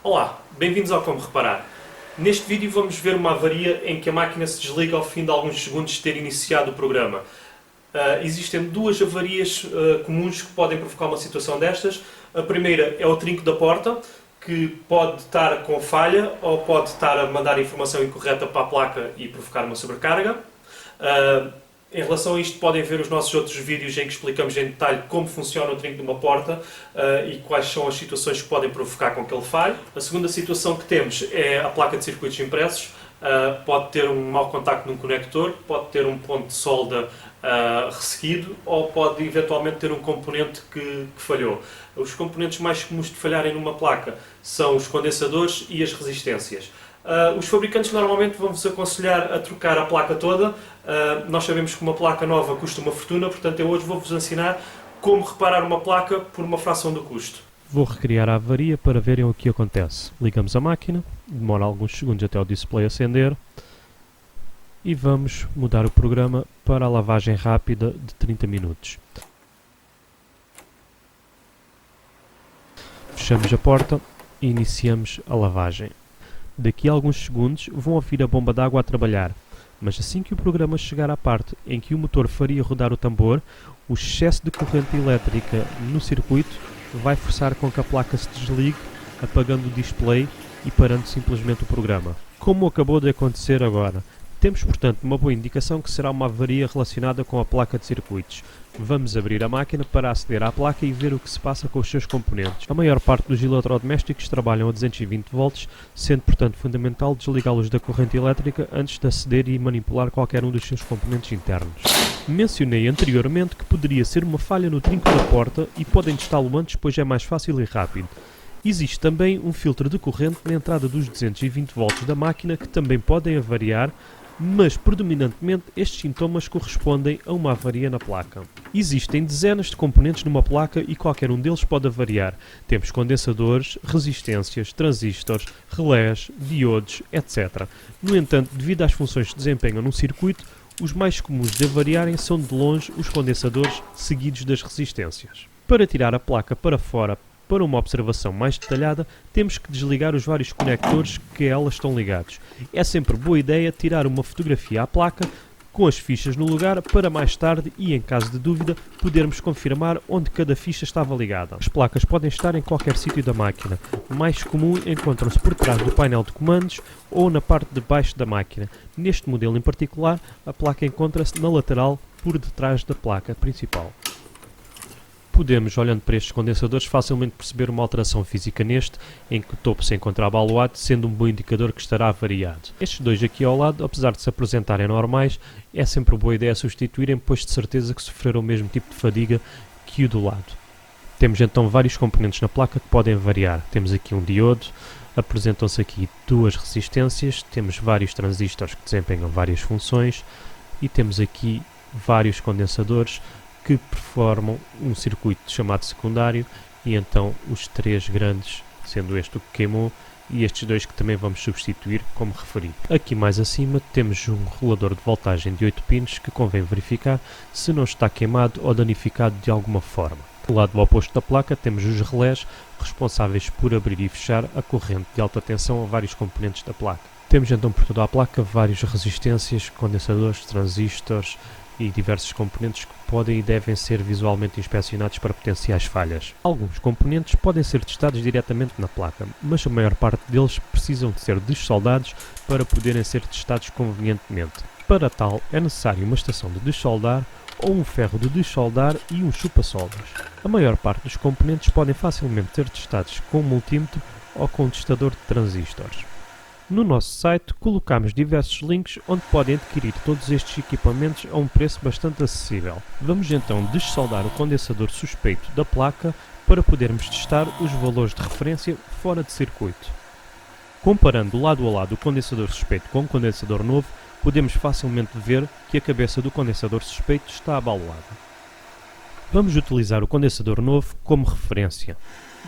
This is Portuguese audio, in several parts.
Olá, bem-vindos ao Como Reparar. Neste vídeo vamos ver uma avaria em que a máquina se desliga ao fim de alguns segundos de ter iniciado o programa. Existem duas avarias comuns que podem provocar uma situação destas. A primeira é o trinco da porta, que pode estar com falha ou pode estar a mandar informação incorreta para a placa e provocar uma sobrecarga. Em relação a isto, podem ver os nossos outros vídeos em que explicamos em detalhe como funciona o trinco de uma porta e quais são as situações que podem provocar com que ele falhe. A segunda situação que temos é a placa de circuitos impressos. Pode ter um mau contacto num conector, pode ter um ponto de solda ressequido ou pode eventualmente ter um componente que falhou. Os componentes mais comuns de falharem numa placa são os condensadores e as resistências. Os fabricantes normalmente vão-vos aconselhar a trocar a placa toda. Nós sabemos que uma placa nova custa uma fortuna, portanto eu hoje vou-vos ensinar como reparar uma placa por uma fração do custo. Vou recriar a avaria para verem o que acontece. Ligamos a máquina, demora alguns segundos até o display acender e vamos mudar o programa para a lavagem rápida de 30 minutos. Fechamos a porta e iniciamos a lavagem. Daqui a alguns segundos vão ouvir a bomba de água a trabalhar, mas assim que o programa chegar à parte em que o motor faria rodar o tambor, o excesso de corrente elétrica no circuito vai forçar com que a placa se desligue, apagando o display e parando simplesmente o programa. Como acabou de acontecer agora. Temos, portanto, uma boa indicação que será uma avaria relacionada com a placa de circuitos. Vamos abrir a máquina para aceder à placa e ver o que se passa com os seus componentes. A maior parte dos eletrodomésticos trabalham a 220 volts, sendo, portanto, fundamental desligá-los da corrente elétrica antes de aceder e manipular qualquer um dos seus componentes internos. Mencionei anteriormente que poderia ser uma falha no trinco da porta e podem testá-lo antes, pois é mais fácil e rápido. Existe também um filtro de corrente na entrada dos 220 volts da máquina que também podem avariar, mas predominantemente estes sintomas correspondem a uma avaria na placa. Existem dezenas de componentes numa placa e qualquer um deles pode avariar. Temos condensadores, resistências, transistores, relés, diodos, etc. No entanto, devido às funções que desempenham num circuito, os mais comuns de avariarem são de longe os condensadores, seguidos das resistências. Para tirar a placa para fora, para uma observação mais detalhada, temos que desligar os vários conectores que a elas estão ligados. É sempre boa ideia tirar uma fotografia à placa com as fichas no lugar para mais tarde e, em caso de dúvida, podermos confirmar onde cada ficha estava ligada. As placas podem estar em qualquer sítio da máquina. O mais comum encontram-se por trás do painel de comandos ou na parte de baixo da máquina. Neste modelo em particular, a placa encontra-se na lateral por detrás da placa principal. Podemos, olhando para estes condensadores, facilmente perceber uma alteração física neste, em que o topo se encontra abaluado, sendo um bom indicador que estará avariado. Estes dois aqui ao lado, apesar de se apresentarem normais, é sempre boa ideia substituírem, pois de certeza que sofreram o mesmo tipo de fadiga que o do lado. Temos então vários componentes na placa que podem variar. Temos aqui um diodo, apresentam-se aqui duas resistências, temos vários transistores que desempenham várias funções e temos aqui vários condensadores que performam um circuito chamado secundário e então os três grandes, sendo este o que queimou, e estes dois que também vamos substituir como referido. Aqui mais acima temos um regulador de voltagem de 8 pinos que convém verificar se não está queimado ou danificado de alguma forma. Do lado oposto da placa temos os relés responsáveis por abrir e fechar a corrente de alta tensão a vários componentes da placa. Temos então por toda a placa várias resistências, condensadores, transistores e diversos componentes que podem e devem ser visualmente inspecionados para potenciais falhas. Alguns componentes podem ser testados diretamente na placa, mas a maior parte deles precisam de ser dessoldados para poderem ser testados convenientemente. Para tal, é necessário uma estação de dessoldar ou um ferro de dessoldar e um chupa-soldas. A maior parte dos componentes podem facilmente ser testados com um multímetro ou com um testador de transistores. No nosso site colocamos diversos links onde podem adquirir todos estes equipamentos a um preço bastante acessível. Vamos então dessoldar o condensador suspeito da placa para podermos testar os valores de referência fora de circuito. Comparando lado a lado o condensador suspeito com o condensador novo, podemos facilmente ver que a cabeça do condensador suspeito está abalada. Vamos utilizar o condensador novo como referência.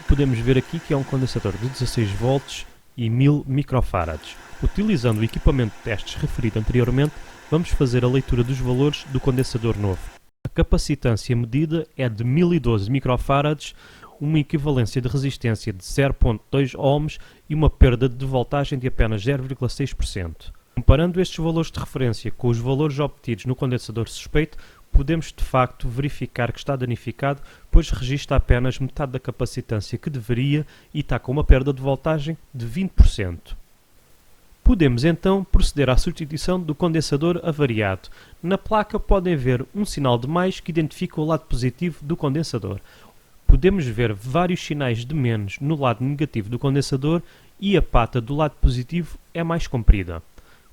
Podemos ver aqui que é um condensador de 16 volts e 1000 microfarads. Utilizando o equipamento de testes referido anteriormente, vamos fazer a leitura dos valores do condensador novo. A capacitância medida é de 1012 microfarads, uma equivalência de resistência de 0.2 ohms e uma perda de voltagem de apenas 0,6%. Comparando estes valores de referência com os valores obtidos no condensador suspeito, podemos de facto verificar que está danificado, pois registra apenas metade da capacitância que deveria e está com uma perda de voltagem de 20%. Podemos então proceder à substituição do condensador avariado. Na placa podem ver um sinal de mais que identifica o lado positivo do condensador. Podemos ver vários sinais de menos no lado negativo do condensador e a pata do lado positivo é mais comprida.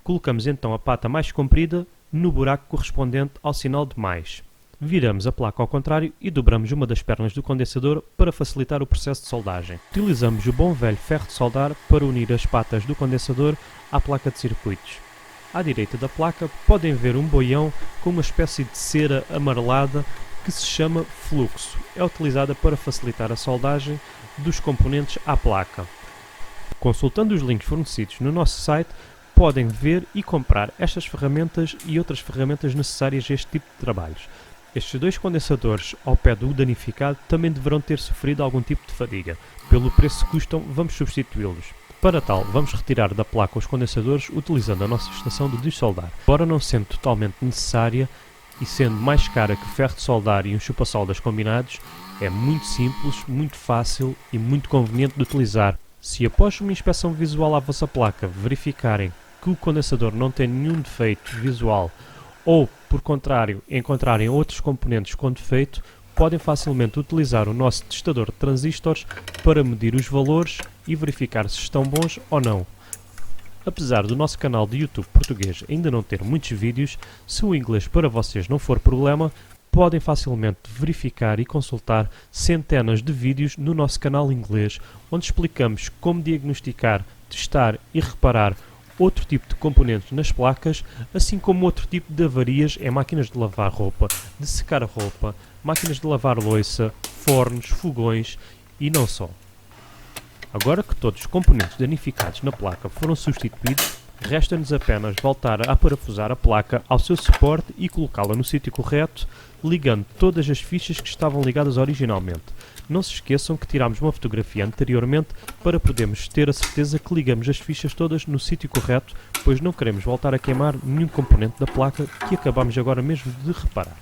Colocamos então a pata mais comprida no buraco correspondente ao sinal de mais. Viramos a placa ao contrário e dobramos uma das pernas do condensador para facilitar o processo de soldagem. Utilizamos o bom velho ferro de soldar para unir as patas do condensador à placa de circuitos. À direita da placa podem ver um boião com uma espécie de cera amarelada que se chama fluxo. É utilizada para facilitar a soldagem dos componentes à placa. Consultando os links fornecidos no nosso site, podem ver e comprar estas ferramentas e outras ferramentas necessárias a este tipo de trabalhos. Estes dois condensadores ao pé do danificado também deverão ter sofrido algum tipo de fadiga. Pelo preço que custam, vamos substituí-los. Para tal, vamos retirar da placa os condensadores utilizando a nossa estação de dessoldar. Embora não sendo totalmente necessária e sendo mais cara que ferro de soldar e um chupa-soldas combinados, é muito simples, muito fácil e muito conveniente de utilizar. Se após uma inspeção visual à vossa placa verificarem que o condensador não tem nenhum defeito visual ou, por contrário, encontrarem outros componentes com defeito, podem facilmente utilizar o nosso testador de transistores para medir os valores e verificar se estão bons ou não. Apesar do nosso canal de YouTube português ainda não ter muitos vídeos, se o inglês para vocês não for problema, podem facilmente verificar e consultar centenas de vídeos no nosso canal inglês, onde explicamos como diagnosticar, testar e reparar outro tipo de componentes nas placas, assim como outro tipo de avarias em máquinas de lavar roupa, de secar roupa, máquinas de lavar louça, fornos, fogões e não só. Agora que todos os componentes danificados na placa foram substituídos, resta-nos apenas voltar a parafusar a placa ao seu suporte e colocá-la no sítio correto, ligando todas as fichas que estavam ligadas originalmente. Não se esqueçam que tirámos uma fotografia anteriormente para podermos ter a certeza que ligamos as fichas todas no sítio correto, pois não queremos voltar a queimar nenhum componente da placa que acabamos agora mesmo de reparar.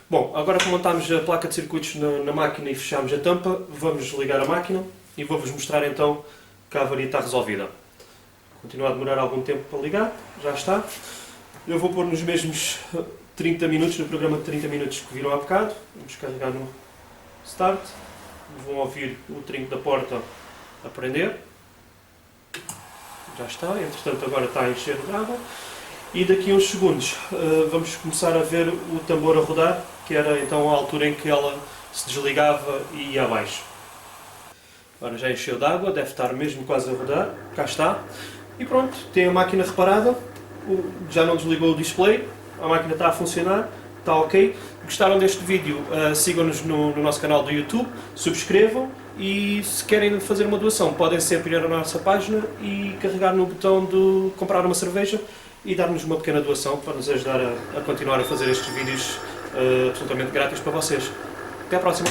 Bom, agora que montámos a placa de circuitos na máquina e fechámos a tampa, vamos ligar a máquina e vou-vos mostrar então que a avaria está resolvida. Continua a demorar algum tempo para ligar, já está. Eu vou pôr nos mesmos 30 minutos, no programa de 30 minutos que viram há bocado. Vamos carregar no Start. Vão ouvir o trinco da porta a prender. Já está, entretanto agora está a encher de água. E daqui a uns segundos vamos começar a ver o tambor a rodar, que era então a altura em que ela se desligava e ia abaixo. Agora já encheu de água, deve estar mesmo quase a rodar. Cá está. E pronto, tem a máquina reparada, já não desligou o display, a máquina está a funcionar, está ok. Gostaram deste vídeo? Sigam-nos no nosso canal do YouTube, subscrevam e se querem fazer uma doação podem sempre ir à nossa página e carregar no botão de comprar uma cerveja e dar-nos uma pequena doação para nos ajudar a continuar a fazer estes vídeos absolutamente grátis para vocês. Até à próxima!